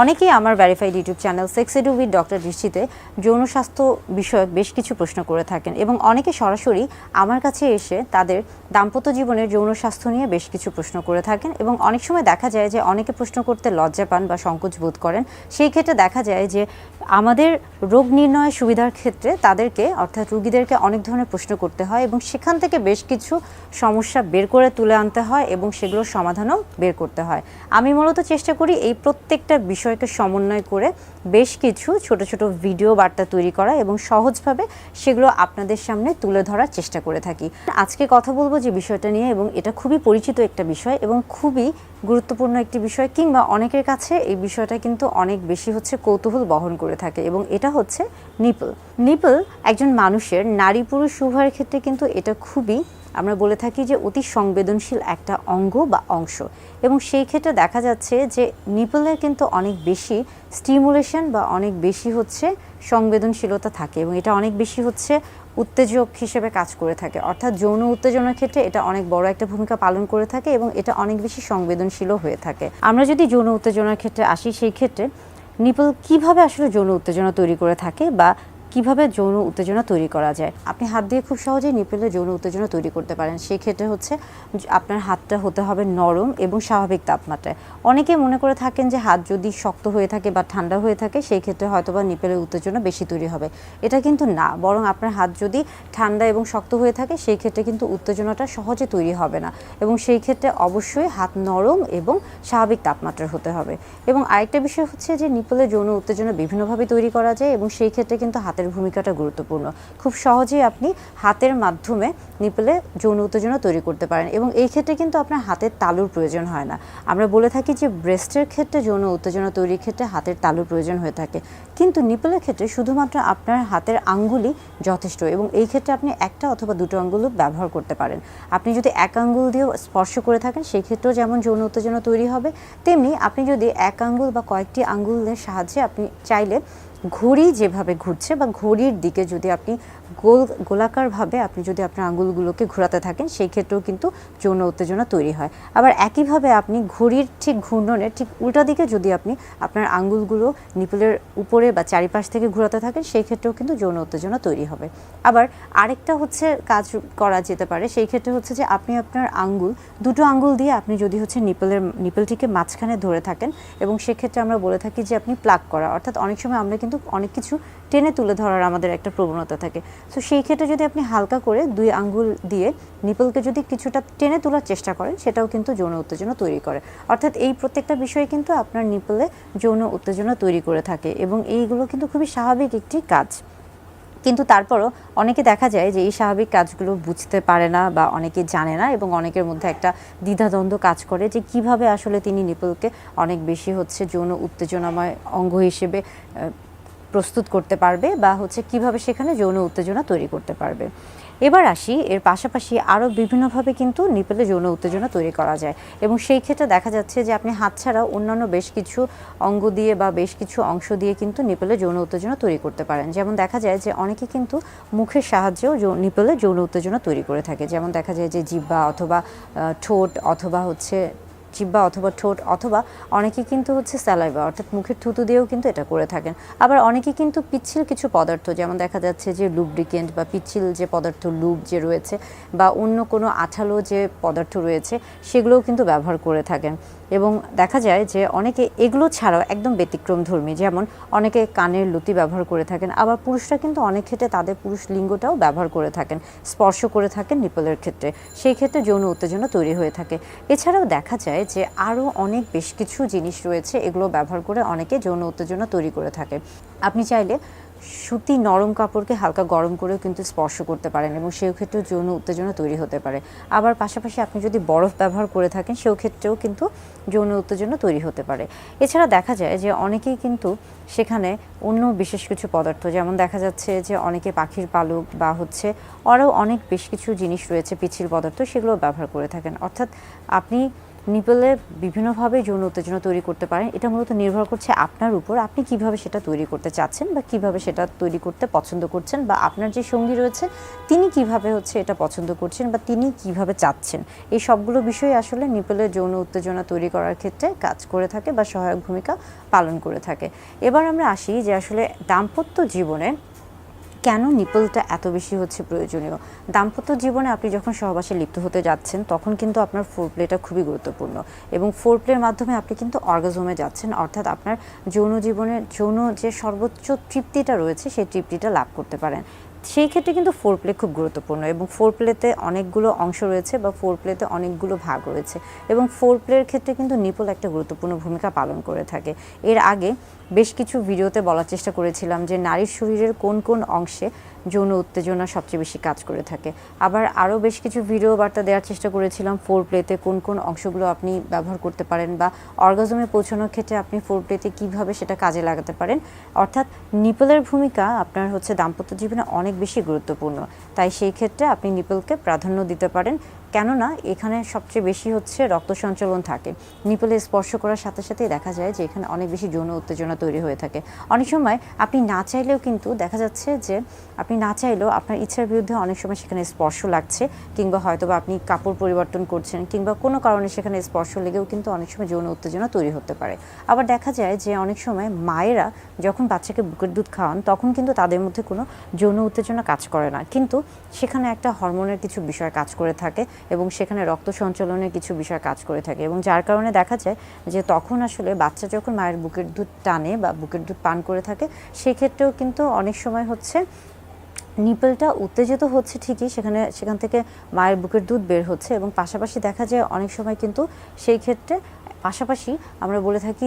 অনেকেই আমার verified YouTube channel sex edu with doctor দৃষ্টিতে যৌন স্বাস্থ্য বিষয়ক বেশ কিছু প্রশ্ন করে থাকেন এবং অনেকে সরাসরি আমার কাছে এসে তাদের দাম্পত্য জীবনের যৌন স্বাস্থ্য নিয়ে বেশ কিছু প্রশ্ন করে থাকেন এবং অনেক সময় দেখা যায় যে অনেকে প্রশ্ন করতে লজ্জা পান বা সংকোচ বোধ করেন। সেই ক্ষেত্রে দেখা যায় যে আমাদের রোগ নির্ণয়ের সুবিধার ক্ষেত্রে তাদেরকে অর্থাৎ রোগীদেরকে অনেক ধরনের প্রশ্ন করতে হয় এবং সেখান থেকে বেশ কিছু সমস্যা বের করে তুলে আনতে হয় এবং সেগুলোর সমাধানও বের করতে হয়। আমি মূলত চেষ্টা করি এই প্রত্যেকটা বিষয়কে সমন্বয় করে বেশ কিছু ছোট ছোট ভিডিও বার্তা তৈরি করা এবং সহজভাবে সেগুলো আপনাদের সামনে তুলে ধরার চেষ্টা করে থাকি। আজকে কথা বলবো যে বিষয়টা নিয়ে, এবং এটা খুবই পরিচিত একটা বিষয় এবং খুবই গুরুত্বপূর্ণ একটি বিষয়, কিংবা অনেকের কাছে এই বিষয়টা কিন্তু অনেক বেশি কৌতূহল বহন করে থাকে, এবং এটা হচ্ছে নিপল। নিপল একজন মানুষের নারী পুরুষ উভয়ের ক্ষেত্রে কিন্তু এটা খুবই, আমরা বলে থাকি যে অতি সংবেদনশীল একটা অঙ্গ বা অংশ, এবং সেই ক্ষেত্রে দেখা যাচ্ছে যে নিপলের কিন্তু অনেক বেশি স্টিমুলেশন বা অনেক বেশি সংবেদনশীলতা থাকে এবং এটা অনেক বেশি উত্তেজক হিসেবে কাজ করে থাকে, অর্থাৎ যৌন উত্তেজনার ক্ষেত্রে এটা অনেক বড় একটা ভূমিকা পালন করে থাকে এবং এটা অনেক বেশি সংবেদনশীলও হয়ে থাকে। আমরা যদি যৌন উত্তেজনার ক্ষেত্রে আসি, সেই ক্ষেত্রে নিপল কিভাবে আসলে যৌন উত্তেজনা তৈরি করে থাকে বা কিভাবে যৌন উত্তেজনা তৈরি করা যায়। আপনি হাত দিয়ে খুব সহজেই নিপলে যৌন উত্তেজনা তৈরি করতে পারেন। সেই ক্ষেত্রে আপনার হাতটা হতে হবে নরম এবং স্বাভাবিক তাপমাত্রায়। অনেকে মনে করে থাকেন যে হাত যদি শক্ত হয়ে থাকে বা ঠান্ডা হয়ে থাকে সেই ক্ষেত্রে হয়তোবা নিপলের উত্তেজনা বেশি তৈরি হবে। এটা কিন্তু না, বরং আপনার হাত যদি ঠান্ডা এবং শক্ত হয়ে থাকে সেই ক্ষেত্রে কিন্তু উত্তেজনাটা সহজে তৈরি হবে না, এবং সেই ক্ষেত্রে অবশ্যই হাত নরম এবং স্বাভাবিক তাপমাত্রার হতে হবে। এবং আরেকটা বিষয় যে নিপলের যৌন উত্তেজনা বিভিন্নভাবে তৈরি করা যায় এবং সেই ক্ষেত্রে কিন্তু হাতের ভূমিকাটা গুরুত্বপূর্ণ। খুব সহজেই আপনি হাতের মাধ্যমে নিপলে যৌন উত্তেজনা তৈরি করতে পারেন এবং এই ক্ষেত্রে কিন্তু আপনার হাতের তালুর প্রয়োজন হয় না। আমরা বলে থাকি যে ব্রেস্টের ক্ষেত্রে যৌন উত্তেজনা তৈরির ক্ষেত্রে হাতের তালুর প্রয়োজন হয়ে থাকে, কিন্তু নিপলের ক্ষেত্রে শুধুমাত্র আপনার হাতের আঙ্গুলই যথেষ্ট, এবং এই ক্ষেত্রে আপনি একটা অথবা দুটো আঙ্গুল ব্যবহার করতে পারেন। আপনি যদি এক আঙ্গুল দিয়ে স্পর্শ করে থাকেন সেই ক্ষেত্রেও যেমন যৌন উত্তেজনা তৈরি হবে, তেমনি আপনি যদি এক আঙ্গুল বা কয়েকটি আঙ্গুলের সাহায্যে আপনি চাইলে ঘড়ি যেভাবে ঘুরছে বা ঘড়ির দিকে যদি আপনি গোলাকারভাবে আপনি যদি আপনার আঙ্গুলগুলোকে ঘোরাতে থাকেন সেই ক্ষেত্রেও কিন্তু যৌন উত্তেজনা তৈরি হয়। আবার একইভাবে আপনি ঘড়ির ঠিক ঘূর্ণনের ঠিক উল্টা দিকে যদি আপনি আপনার আঙ্গুলগুলো নিপলের উপরে বা চারিপাশ থেকে ঘোরাতে থাকেন সেই ক্ষেত্রেও কিন্তু যৌন উত্তেজনা তৈরি হবে। আবার আরেকটা কাজ করা যেতে পারে, সেই ক্ষেত্রে যে আপনি আপনার দুটো আঙ্গুল দিয়ে আপনি যদি নিপলটিকে মাঝখানে ধরে থাকেন, এবং সেক্ষেত্রে আমরা বলে থাকি যে আপনি প্লাগ করা, অর্থাৎ অনেক সময় আমরা কিন্তু অনেক কিছু টেনে তুলে ধরার আমাদের একটা প্রবণতা থাকে। তো সেই ক্ষেত্রে যদি আপনি হালকা করে দুই আঙ্গুল দিয়ে নিপলকে যদি কিছুটা টেনে তোলার চেষ্টা করেন সেটাও কিন্তু যৌন উত্তেজনা তৈরি করে। অর্থাৎ এই প্রত্যেকটা বিষয় কিন্তু আপনার নিপলে যৌন উত্তেজনা তৈরি করে থাকে এবং এইগুলো কিন্তু খুবই স্বাভাবিক একটি কাজ। কিন্তু তারপরও অনেকে দেখা যায় যে এই স্বাভাবিক কাজগুলো বুঝতে পারে না বা অনেকে জানে না, এবং অনেকের মধ্যে একটা দ্বিধাদ্বন্দ্ব কাজ করে যে কিভাবে আসলে তিনি নিপলকে অনেক বেশি যৌন উত্তেজনাময় অঙ্গ হিসেবে প্রস্তুত করতে পারবে বা কিভাবে সেখানে যৌন উত্তেজনা তৈরি করতে পারবে। এবার আসি, এর পাশাপাশি আরও বিভিন্নভাবে কিন্তু নিপলে যৌন উত্তেজনা তৈরি করা যায়, এবং সেই ক্ষেত্রে দেখা যাচ্ছে যে আপনি হাত ছাড়াও অন্যান্য বেশ কিছু অঙ্গ দিয়ে বা বেশ কিছু অংশ দিয়ে কিন্তু নিপলে যৌন উত্তেজনা তৈরি করতে পারেন। যেমন দেখা যায় যে অনেকে কিন্তু মুখের সাহায্যেও নিপলে যৌন উত্তেজনা তৈরি করে থাকে। যেমন দেখা যায় যে জিহ্বা অথবা ঠোঁট অথবা ঠোঁট অথবা অনেকে কিন্তু স্যালাইভা অর্থাৎ মুখের থুতু দিয়েও কিন্তু এটা করে থাকেন। আবার অনেকে কিন্তু পিচ্ছিল কিছু পদার্থ, যেমন দেখা যাচ্ছে যে লুব্রিকেন্ট বা পিচ্ছিল যে পদার্থ লুব যে রয়েছে বা অন্য কোনো আঠালো যে পদার্থ রয়েছে সেগুলোও কিন্তু ব্যবহার করে থাকেন। এবং দেখা যায় যে অনেকে এগুলো ছাড়াও একদম ব্যতিক্রমধর্মী, যেমন অনেকে কানের লতি ব্যবহার করে থাকেন। আবার পুরুষরা কিন্তু অনেক ক্ষেত্রে তাদের পুরুষ লিঙ্গটাও ব্যবহার করে থাকেন, স্পর্শ করে থাকেন নিপলের ক্ষেত্রে, সেই ক্ষেত্রে যৌন উত্তেজনা তৈরি হয়ে থাকে। এছাড়াও দেখা যায় যে আরও অনেক বেশ কিছু জিনিস রয়েছে, এগুলো ব্যবহার করে অনেকে যৌন উত্তেজনা তৈরি করে থাকে। আপনি চাইলে সুতি নরম কাপড়কে হালকা গরম করেও কিন্তু স্পর্শ করতে পারেন এবং সেই ক্ষেত্রেও যৌন উত্তেজনা তৈরি হতে পারে। আবার পাশাপাশি আপনি যদি বরফ ব্যবহার করে থাকেন সেই ক্ষেত্রেও কিন্তু যৌন উত্তেজনা তৈরি হতে পারে। এছাড়া দেখা যায় যে অনেকেই কিন্তু সেখানে অন্য বিশেষ কিছু পদার্থ, যেমন দেখা যাচ্ছে যে অনেকে পাখির পালক বা আরও অনেক বেশ কিছু জিনিস রয়েছে পিচ্ছিল পদার্থ, সেগুলো ব্যবহার করে থাকেন। অর্থাৎ আপনি নিপলে বিভিন্নভাবে যৌন উত্তেজনা তৈরি করতে পারেন। এটা মূলত নির্ভর করছে আপনার উপর, আপনি কিভাবে সেটা তৈরি করতে চাচ্ছেন বা কিভাবে সেটা তৈরি করতে পছন্দ করছেন, বা আপনার যে সঙ্গী রয়েছে তিনি কিভাবে এটা পছন্দ করছেন বা তিনি কিভাবে চাচ্ছেন। এই সবগুলো বিষয় আসলে নিপলের যৌন উত্তেজনা তৈরি করার ক্ষেত্রে কাজ করে থাকে বা সহায়ক ভূমিকা পালন করে থাকে। এবার আমরা আসি যে আসলে দাম্পত্য জীবনে কেন নিপলটা এত বেশি প্রয়োজনীয়। দাম্পত্য জীবনে আপনি যখন সহবাসে লিপ্ত হতে যাচ্ছেন তখন কিন্তু আপনার ফোরপ্লেটা খুবই গুরুত্বপূর্ণ, এবং ফোরপ্লের মাধ্যমে আপনি কিন্তু অর্গাজমে যাচ্ছেন, অর্থাৎ আপনার যৌন জীবনের যৌন যে সর্বোচ্চ তৃপ্তিটা রয়েছে সেই তৃপ্তিটা লাভ করতে পারেন। সেই ক্ষেত্রে কিন্তু ফোরপ্লে খুব গুরুত্বপূর্ণ, এবং ফোরপ্লেতে অনেকগুলো অংশ রয়েছে বা ফোরপ্লেতে অনেকগুলো ভাগ রয়েছে, এবং ফোরপ্লের ক্ষেত্রে কিন্তু নিপল একটা গুরুত্বপূর্ণ ভূমিকা পালন করে থাকে। এর আগে বেশ কিছু ভিডিওতে বলার চেষ্টা করেছিলাম যে নারীর শরীরের কোন কোন অংশে যৌন উত্তেজনা সবচেয়ে বেশি কাজ করে থাকে। আবার আরও বেশ কিছু ভিডিও বার্তা দেওয়ার চেষ্টা করেছিলাম ফোরপ্লেতে কোন কোন অংশগুলো আপনি ব্যবহার করতে পারেন বা অর্গাজমে পৌঁছানোর ক্ষেত্রে আপনি ফোরপ্লেতে কীভাবে সেটা কাজে লাগাতে পারেন। অর্থাৎ নিপলের ভূমিকা আপনার দাম্পত্য জীবনে অনেক বেশি গুরুত্বপূর্ণ, তাই সেই ক্ষেত্রে আপনি নিপলকে প্রাধান্য দিতে পারেন, কেননা এখানে সবচেয়ে বেশি রক্ত সঞ্চালন থাকে। নিপলে স্পর্শ করার সাথে সাথেই দেখা যায় যে এখানে অনেক বেশি যৌন উত্তেজনা তৈরি হয়ে থাকে। অনেক সময় আপনি না চাইলেও কিন্তু দেখা যাচ্ছে যে আপনি না চাইলেও আপনার ইচ্ছার বিরুদ্ধে অনেক সময় সেখানে স্পর্শ লাগছে, কিংবা হয়তো বা আপনি কাপড় পরিবর্তন করছেন, কিংবা কোনো কারণে সেখানে স্পর্শ লেগেও কিন্তু অনেক সময় যৌন উত্তেজনা তৈরি হতে পারে। আবার দেখা যায় যে অনেক সময় মায়েরা যখন বাচ্চাকে বুকের দুধ খাওয়ান তখন কিন্তু তাদের মধ্যে কোনো যৌন উত্তেজনা কাজ করে না, কিন্তু সেখানে একটা হরমোনের কিছু বিষয় কাজ করে থাকে এবং সেখানে রক্ত সঞ্চালনের কিছু বিষয় কাজ করে থাকে, এবং যার কারণে দেখা যায় যে তখন আসলে বাচ্চা যখন মায়ের বুকের দুধ টানে বা বুকের দুধ পান করে থাকে সেক্ষেত্রেও কিন্তু অনেক সময় নিপলটা উত্তেজিত হচ্ছে ঠিকই, সেখান থেকে মায়ের বুকের দুধ বের হচ্ছে, এবং পাশাপাশি দেখা যায় অনেক সময় কিন্তু সেই ক্ষেত্রে পাশাপাশি আমরা বলে থাকি